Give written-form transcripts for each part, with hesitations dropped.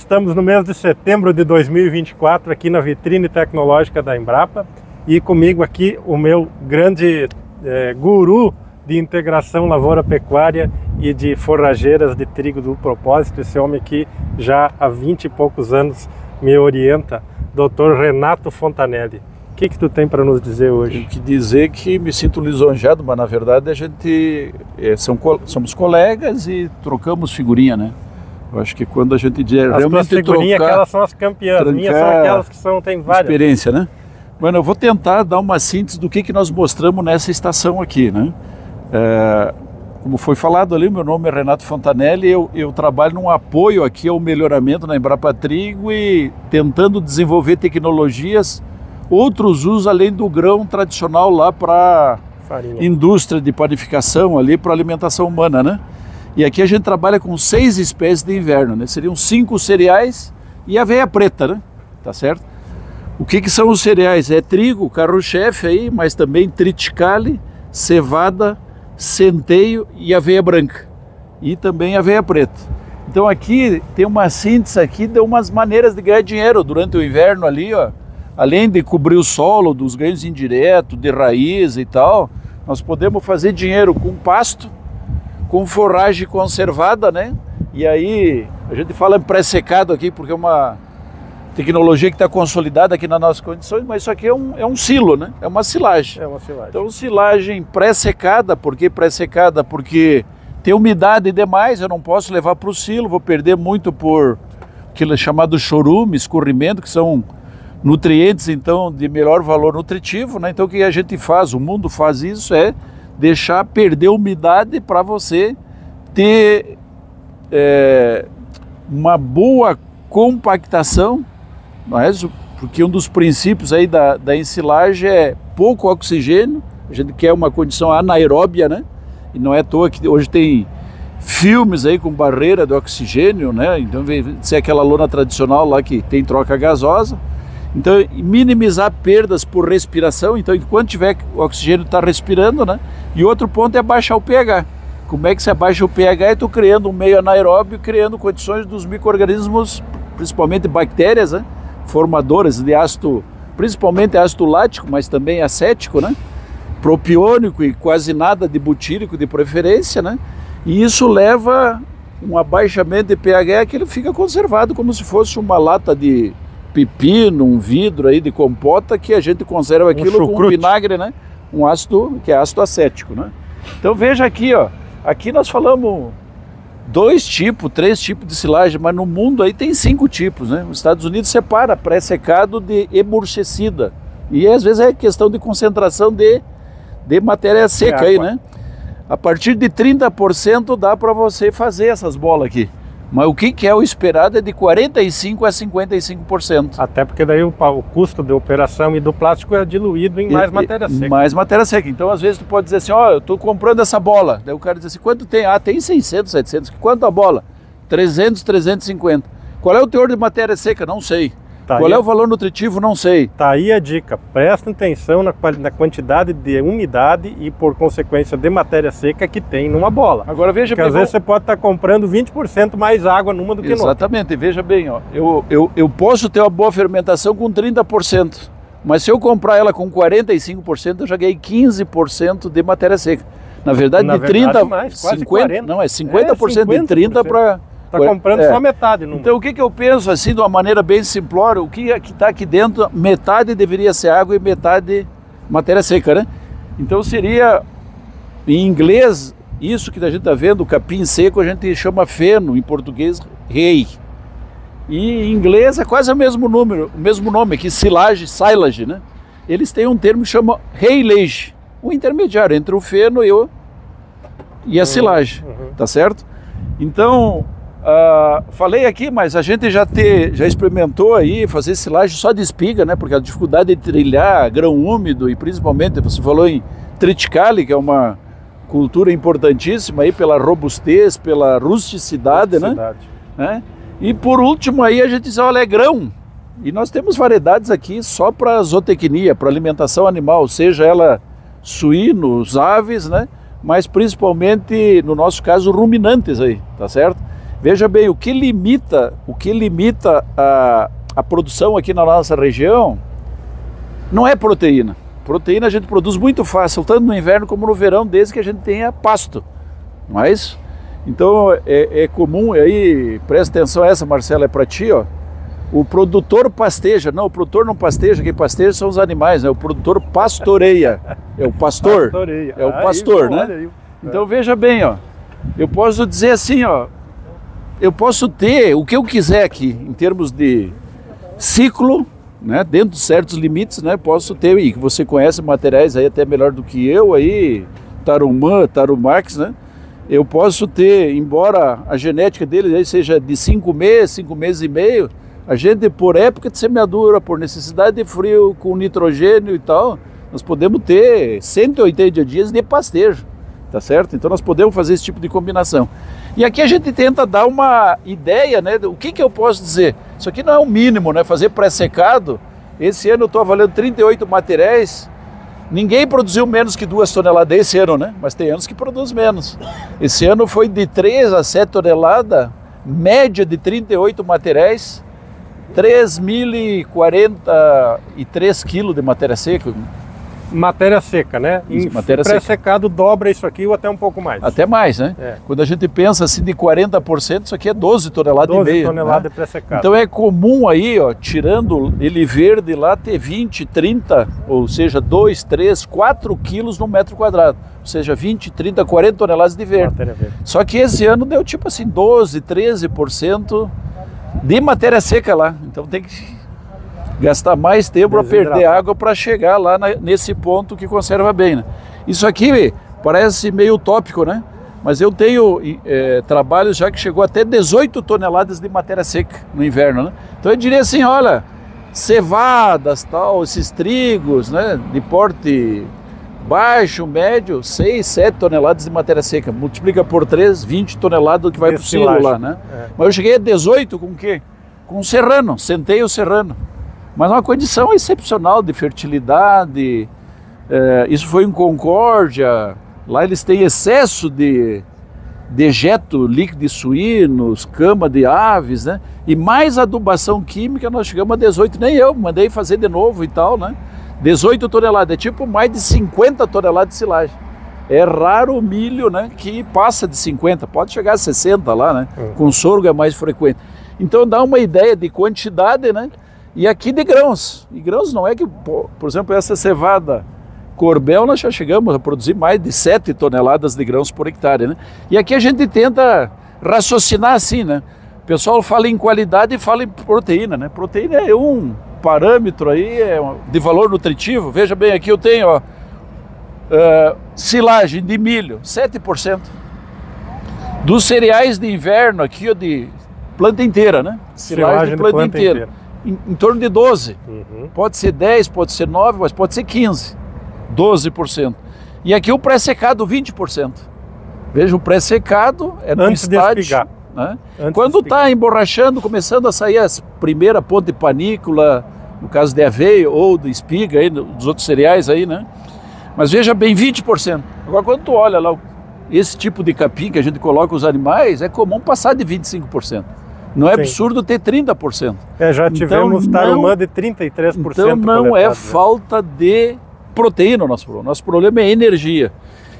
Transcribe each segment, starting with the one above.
Estamos no mês de setembro de 2024 aqui na vitrine tecnológica da Embrapa e comigo aqui o meu grande guru de integração lavoura-pecuária e de forrageiras de trigo do propósito, esse homem que já há 20 e poucos anos me orienta, Dr. Renato Fontanelli. O que tu tem para nos dizer hoje? Tenho que dizer que me sinto lisonjeado, mas na verdade a gente somos colegas e trocamos figurinha, né? Eu acho que quando a gente diz realmente figurinhas, aquelas são as campeãs, as minhas são aquelas que tem várias. Experiência, né? Bueno, eu vou tentar dar uma síntese do que nós mostramos nessa estação aqui, né? Como foi falado ali, meu nome é Renato Fontanelli, eu trabalho num apoio aqui ao melhoramento na Embrapa Trigo e tentando desenvolver tecnologias, outros usos além do grão tradicional lá para indústria de panificação ali, para alimentação humana, né? E aqui a gente trabalha com 6 espécies de inverno, né? Seriam 5 cereais e aveia preta, né? Tá certo? O que são os cereais? É trigo, carro-chefe aí, mas também triticale, cevada, centeio e aveia branca. E também aveia preta. Então aqui tem uma síntese aqui de umas maneiras de ganhar dinheiro durante o inverno ali, ó. Além de cobrir o solo dos ganhos indiretos, de raiz e tal, nós podemos fazer dinheiro com pasto, com forragem conservada, né? E aí a gente fala em pré-secado aqui porque é uma tecnologia que está consolidada aqui nas nossas condições, mas isso aqui é um silo, né? É uma silagem. É uma silagem. Então silagem pré-secada, por que pré-secada? Porque tem umidade demais, eu não posso levar para o silo, vou perder muito por aquilo chamado chorume, escorrimento, que são nutrientes então de melhor valor nutritivo, né? Então o que a gente faz, o mundo faz isso, é deixar perder umidade para você ter uma boa compactação, mas porque um dos princípios aí da ensilagem é pouco oxigênio, a gente quer uma condição anaeróbia, né? E não é à toa que hoje tem filmes aí com barreira de oxigênio, né? Então vem ser aquela lona tradicional lá que tem troca gasosa. Então, minimizar perdas por respiração, então enquanto tiver o oxigênio está respirando, né? E outro ponto é baixar o pH. Como é que se abaixa o pH? Eu estou criando um meio anaeróbio, criando condições dos micro-organismos, principalmente bactérias, né? Formadoras de ácido, principalmente ácido lático, mas também acético, né? Propiônico e quase nada de butírico de preferência, né? E isso leva um abaixamento de pH que ele fica conservado como se fosse uma lata de pepino, um vidro aí de compota que a gente conserva aquilo com vinagre, né? Um ácido, que é ácido acético, né? Então veja aqui, ó, aqui nós falamos 2 tipos, 3 tipos de silagem, mas no mundo aí tem 5 tipos, né? Os Estados Unidos separa pré-secado de emurchecida e às vezes é questão de concentração de matéria seca aí, né? A partir de 30% dá para você fazer essas bolas aqui. Mas o que é o esperado é de 45% a 55%. Até porque daí o custo de operação e do plástico é diluído em mais matéria seca. Mais matéria seca. Então, às vezes, tu pode dizer assim, ó, eu estou comprando essa bola. Daí o cara diz assim, quanto tem? Ah, tem 600, 700. Quanto a bola? 300, 350. Qual é o teor de matéria seca? Não sei. Tá. Qual é o valor nutritivo? Não sei. Tá aí a dica. Presta atenção na quantidade de umidade e, por consequência, de matéria seca que tem numa bola. Agora veja bem. Porque às vezes você pode estar comprando 20% mais água numa do que noutra. Exatamente. Veja bem, ó. Eu posso ter uma boa fermentação com 30%. Mas se eu comprar ela com 45%, eu já ganhei 15% de matéria seca. Na verdade, de 30%, mais, quase 50%, 40%. Não, é 50% de 30% para... Está comprando só metade. Então o que eu penso assim de uma maneira bem simplória, o que está aqui dentro, metade deveria ser água e metade matéria seca, né? Então seria, em inglês, isso que a gente está vendo, o capim seco, a gente chama feno, em português, hay. E em inglês é quase o mesmo nome aqui, silage, né? Eles têm um termo que chama haylage, o intermediário entre o feno e a silagem, tá certo? Então... falei aqui, mas a gente já experimentou aí fazer silagem só de espiga, né? Porque a dificuldade de trilhar grão úmido e principalmente, você falou em triticale, que é uma cultura importantíssima aí pela robustez, pela rusticidade, né? E por último aí a gente diz, olha, é grão. E nós temos variedades aqui só para zootecnia, para alimentação animal, seja ela suínos, aves, né? Mas principalmente, no nosso caso, ruminantes aí, tá certo? Veja bem, o que limita a produção aqui na nossa região não é proteína. Proteína a gente produz muito fácil, tanto no inverno como no verão, desde que a gente tenha pasto. Mas, então é comum, aí presta atenção, essa, Marcela, é para ti, ó. O produtor pasteja, não, o produtor não pasteja, quem pasteja são os animais, né? O produtor pastoreia, é o pastor, Pastoreia. é o pastor, aí, né? aí. Então veja bem, ó, eu posso dizer assim, ó, eu posso ter o que eu quiser aqui, em termos de ciclo, né, dentro de certos limites, né, posso ter, e você conhece materiais aí até melhor do que eu, aí, Tarumã, Tarumax, né, eu posso ter, embora a genética dele aí seja de 5 meses e meio, a gente, por época de semeadura, por necessidade de frio, com nitrogênio e tal, nós podemos ter 180 dias de pastejo, tá certo? Então nós podemos fazer esse tipo de combinação. E aqui a gente tenta dar uma ideia, né, do que eu posso dizer. Isso aqui não é o mínimo, né, fazer pré-secado. Esse ano eu estou avaliando 38 materiais. Ninguém produziu menos que 2 toneladas esse ano, né, mas tem anos que produz menos. Esse ano foi de 3 a 7 toneladas, média de 38 materiais, 3.043 quilos de matéria seca. Matéria seca, né? Isso, matéria seca. Pré-secado dobra isso aqui ou até um pouco mais. Até mais, né? É. Quando a gente pensa assim de 40%, isso aqui é 12 toneladas 12 e meio. toneladas Né? de pré-secado. Então é comum aí, ó, tirando ele verde lá, ter 20, 30, ou seja, 2, 3, 4 quilos no metro quadrado. Ou seja, 20, 30, 40 toneladas de verde. Matéria verde. Só que esse ano deu tipo assim, 12, 13% de matéria seca lá. Então tem que gastar mais tempo para perder água para chegar lá nesse ponto que conserva bem, né? Isso aqui parece meio utópico, né? Mas eu tenho trabalhos já que chegou até 18 toneladas de matéria seca no inverno, né? Então eu diria assim, olha, cevadas, tal, esses trigos, né, de porte baixo, médio, 6, 7 toneladas de matéria seca. Multiplica por 3, 20 toneladas do que vai para o silo lá, né? É. Mas eu cheguei a 18 com o quê? Com o serrano, centeio serrano. Mas uma condição excepcional de fertilidade, isso foi em Concórdia, lá eles têm excesso de dejeto líquido de suínos, cama de aves, né? E mais adubação química, nós chegamos a 18, nem eu, mandei fazer de novo e tal, né? 18 toneladas, é tipo mais de 50 toneladas de silagem. É raro o milho, né, que passa de 50, pode chegar a 60 lá, né? Com sorgo é mais frequente. Então dá uma ideia de quantidade, né? E aqui de grãos. E grãos não é que, por exemplo, essa cevada Corbel, nós já chegamos a produzir mais de 7 toneladas de grãos por hectare, né? E aqui a gente tenta raciocinar assim, né? O pessoal fala em qualidade e fala em proteína, né? Proteína é um parâmetro aí de valor nutritivo. Veja bem, aqui eu tenho, ó, silagem de milho, 7%. Dos cereais de inverno aqui, ó, de planta inteira, né? Silagem de planta inteira. Em torno de 12, pode ser 10, pode ser 9, mas pode ser 15, 12%. E aqui o pré-secado 20%. Veja, o pré-secado é no estágio, né? Quando está emborrachando, começando a sair as primeiras pontas de panícula, no caso de aveia ou de espiga, aí, dos outros cereais aí, né? Mas veja bem, 20%. Agora quando tu olha lá, esse tipo de capim que a gente coloca os animais, é comum passar de 25%. Não é absurdo ter 30%. Já tivemos tarumã de 33%. Então não é falta de proteína o nosso problema. Nosso problema é energia.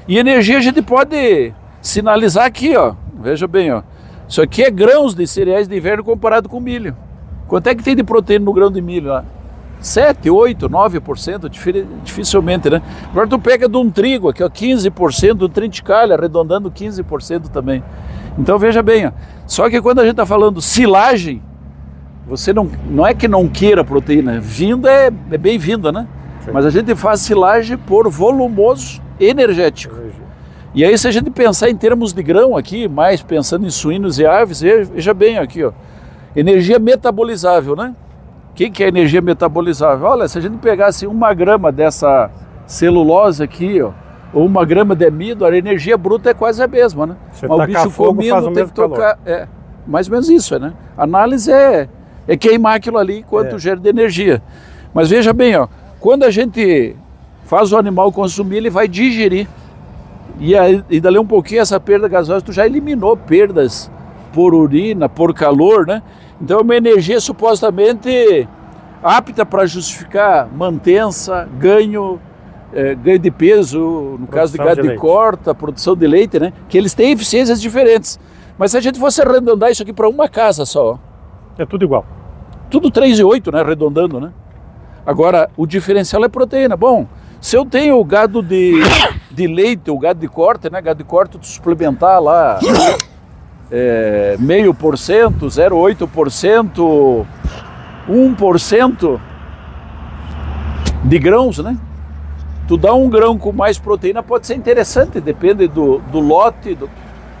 E energia a gente pode sinalizar aqui, ó. Veja bem, ó. Isso aqui é grãos de cereais de inverno comparado com milho. Quanto é que tem de proteína no grão de milho lá? 7, 8, 9%, dificilmente, né? Agora tu pega de um trigo aqui, ó, 15%, do triticalha, arredondando 15% também. Então veja bem, ó, só que quando a gente está falando silagem, você não é que não queira proteína, vinda é bem-vinda, né? Sim. Mas a gente faz silagem por volumoso energético. E aí se a gente pensar em termos de grão aqui, mais pensando em suínos e aves, veja bem aqui, ó, energia metabolizável, né? O que é energia metabolizável? Olha, se a gente pegasse 1 grama dessa celulose aqui, ó, ou 1 grama de amido, a energia bruta é quase a mesma, né? Você mas o bicho comendo tem que tocar. É, mais ou menos isso, né? A análise é queimar aquilo ali quanto gera de energia. Mas veja bem, ó, quando a gente faz o animal consumir, ele vai digerir. E dali um pouquinho essa perda gasosa, tu já eliminou perdas por urina, por calor, né? Então é uma energia supostamente apta para justificar mantença, ganho de peso, no caso de gado de corta, produção de leite, né? Que eles têm eficiências diferentes. Mas se a gente fosse arredondar isso aqui para uma casa só... É tudo igual. Tudo 3,8, né? Arredondando, né? Agora, o diferencial é proteína. Bom, se eu tenho o gado de leite, o gado de corte, né? Gado de corte, tu suplementar lá 0,5%, 0,8%, 1% de grãos, né? Tu dá um grão com mais proteína, pode ser interessante, depende do lote,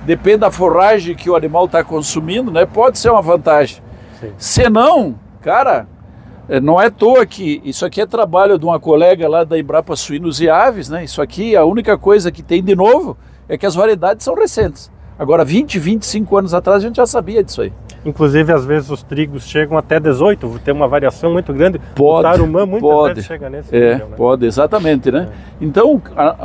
depende da forragem que o animal está consumindo, né? Pode ser uma vantagem. Sim. Se não, cara, não é à toa que isso aqui é trabalho de uma colega lá da Embrapa Suínos e Aves, né? Isso aqui, a única coisa que tem de novo é que as variedades são recentes. Agora, 20, 25 anos atrás a gente já sabia disso aí. Inclusive, às vezes os trigos chegam até 18, tem uma variação muito grande. Pode, o tarumã muitas vezes chega nesse nível, né? Pode, exatamente, né? Então,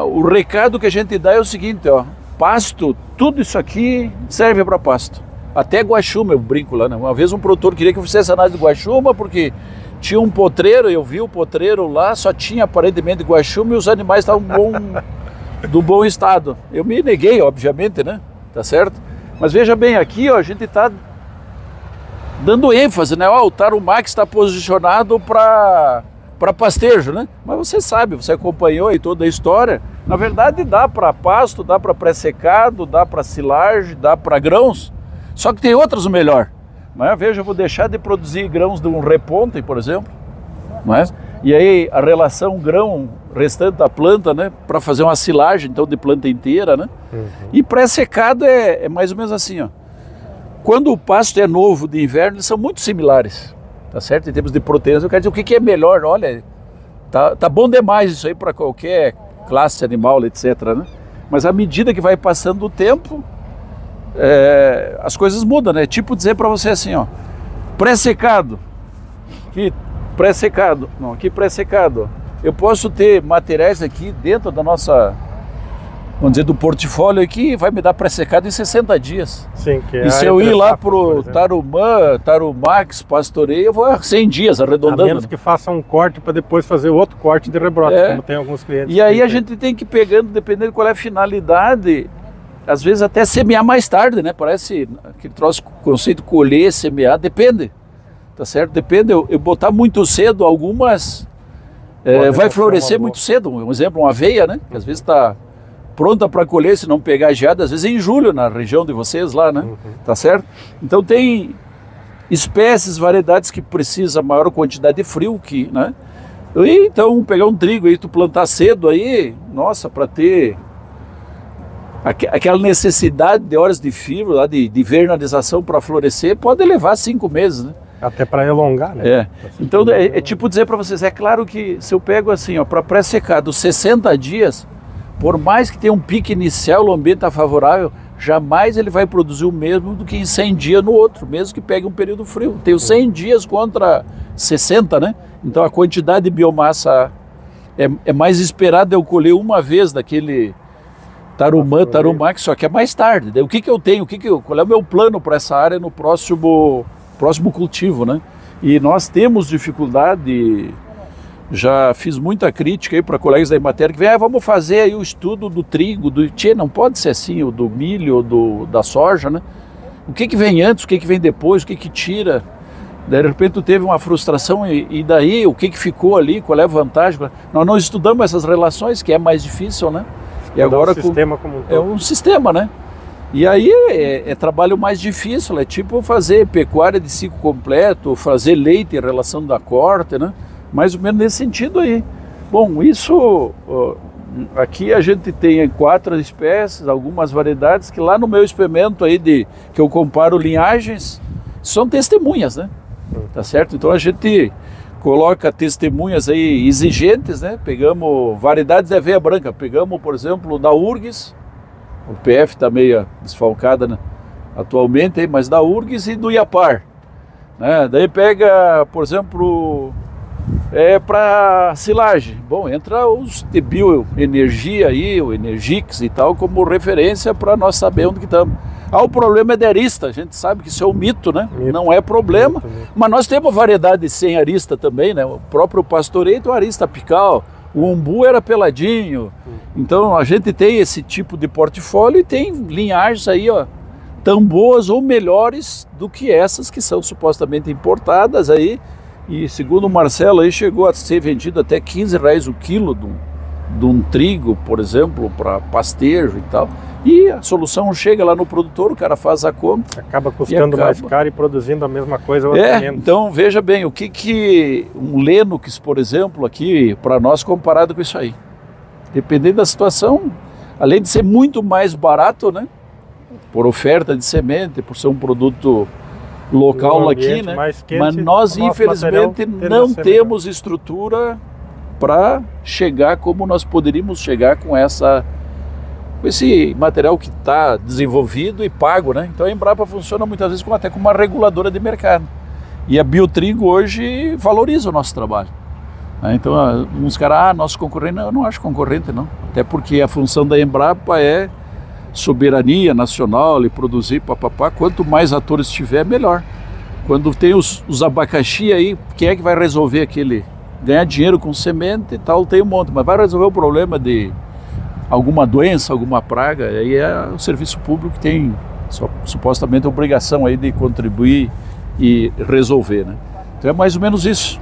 o recado que a gente dá é o seguinte, ó, pasto, tudo isso aqui serve para pasto. Até guaxuma, eu brinco lá, né? Uma vez um produtor queria que eu fizesse análise de guaxuma, porque tinha um potreiro, eu vi o potreiro lá, só tinha aparentemente guaxuma e os animais estavam do bom estado. Eu me neguei, obviamente, né? Tá certo? Mas veja bem, aqui ó, a gente está dando ênfase, né? Ó, o tarumã está posicionado para pastejo, né? Mas você sabe, você acompanhou aí toda a história. Na verdade dá para pasto, dá para pré-secado, dá para silagem, dá para grãos. Só que tem outros melhor. Mas veja, eu vou deixar de produzir grãos de um reponte, por exemplo. Mas, e aí a relação grão restante da planta, né? Para fazer uma silagem, então, de planta inteira, né? Uhum. E pré-secado é mais ou menos assim, ó. Quando o pasto é novo de inverno, eles são muito similares, tá certo? Em termos de proteínas, eu quero dizer, o que é melhor? Olha, tá bom demais isso aí para qualquer classe animal, etc, né? Mas à medida que vai passando o tempo, as coisas mudam, né? Tipo dizer para você assim, ó, pré-secado, aqui pré-secado, não, aqui pré-secado, ó. Eu posso ter materiais aqui dentro da nossa, vamos dizer, do portfólio aqui, vai me dar pré-secado em 60 dias. Sim, que e se eu ir lá pro Tarumã, Tarumax, Pastoreio, eu vou a 100 dias, arredondando. A menos que faça um corte para depois fazer outro corte de rebrote, como tem alguns clientes. E aí a gente tem que ir pegando, dependendo de qual é a finalidade, às vezes até semear mais tarde, né? Parece aquele troço, conceito colher, semear, depende, tá certo? Depende, eu botar muito cedo algumas... vai florescer muito cedo, um exemplo, uma aveia, né? Que às vezes está pronta para colher, se não pegar geada, às vezes em julho, na região de vocês lá, né? Tá certo? Então tem espécies, variedades que precisam maior quantidade de frio, né? E então pegar um trigo aí, tu plantar cedo aí, nossa, para ter aquela necessidade de horas de fibra, lá de vernalização para florescer, pode levar 5 meses, né? Até para elongar, né? Então é tipo dizer para vocês, é claro que se eu pego assim, ó, para pré-secado 60 dias, por mais que tenha um pique inicial, o ambiente está favorável, jamais ele vai produzir o mesmo do que em 100 dias no outro, mesmo que pegue um período frio. Tem os 100 dias contra 60, né? Então a quantidade de biomassa é mais esperada eu colher uma vez daquele tarumã, só que é mais tarde. Daí, o que eu tenho? Qual é o meu plano para essa área no próximo cultivo, né? E nós temos dificuldade, já fiz muita crítica aí para colegas da Emater que vem, vamos fazer aí o estudo do trigo, não pode ser assim, o do milho, da soja, né? O que vem antes, o que vem depois, o que tira? De repente tu teve uma frustração e daí o que ficou ali, qual é a vantagem? Nós não estudamos essas relações, que é mais difícil, né? E agora sistema como um todo. É um sistema, né? E aí é trabalho mais difícil, é tipo fazer pecuária de ciclo completo, fazer leite em relação da corte, né? Mais ou menos nesse sentido aí. Bom, isso, aqui a gente tem 4 espécies, algumas variedades que lá no meu experimento aí que eu comparo linhagens, são testemunhas, né? Tá certo? Então a gente coloca testemunhas aí exigentes, né? Pegamos variedades de aveia branca, pegamos, por exemplo, da URGS, o PF está meio desfalcada, né, atualmente, mas da URGS e do IAPAR, né? Daí pega, por exemplo, para silagem. Bom, entra os de bioenergia aí, o Energix e tal, como referência para nós saber onde que estamos. O problema é de arista, a gente sabe que isso é um mito, né? Mito. Não é problema, Mito. mas nós temos variedade sem arista também, né? O próprio pastoreio tem arista apical, o umbu era peladinho. Então a gente tem esse tipo de portfólio e tem linhagens aí, ó, tão boas ou melhores do que essas que são supostamente importadas aí. E segundo o Marcelo aí chegou a ser vendido até R$15 o quilo de um trigo, por exemplo, para pastejo e tal. E a solução chega lá no produtor, o cara faz a conta. Acaba custando mais caro e produzindo a mesma coisa ou até menos. Então veja bem, o que um Lennox, por exemplo, aqui para nós comparado com isso aí. Dependendo da situação, além de ser muito mais barato, né? Por oferta de semente, por ser um produto local aqui, né? Quente, mas nós infelizmente não temos estrutura para chegar como nós poderíamos chegar com esse material que está desenvolvido e pago, né? Então a Embrapa funciona muitas vezes até como uma reguladora de mercado. E a Biotrigo hoje valoriza o nosso trabalho. Então uns caras, nosso concorrente, não, eu não acho concorrente não. Até porque a função da Embrapa é soberania nacional e produzir papapá. Quanto mais atores tiver, melhor. Quando tem os abacaxi aí, quem é que vai resolver aquele? Ganhar dinheiro com semente e tal, tem um monte, mas vai resolver o problema de alguma doença, alguma praga, aí é o serviço público que tem supostamente a obrigação aí de contribuir e resolver, né? Então é mais ou menos isso.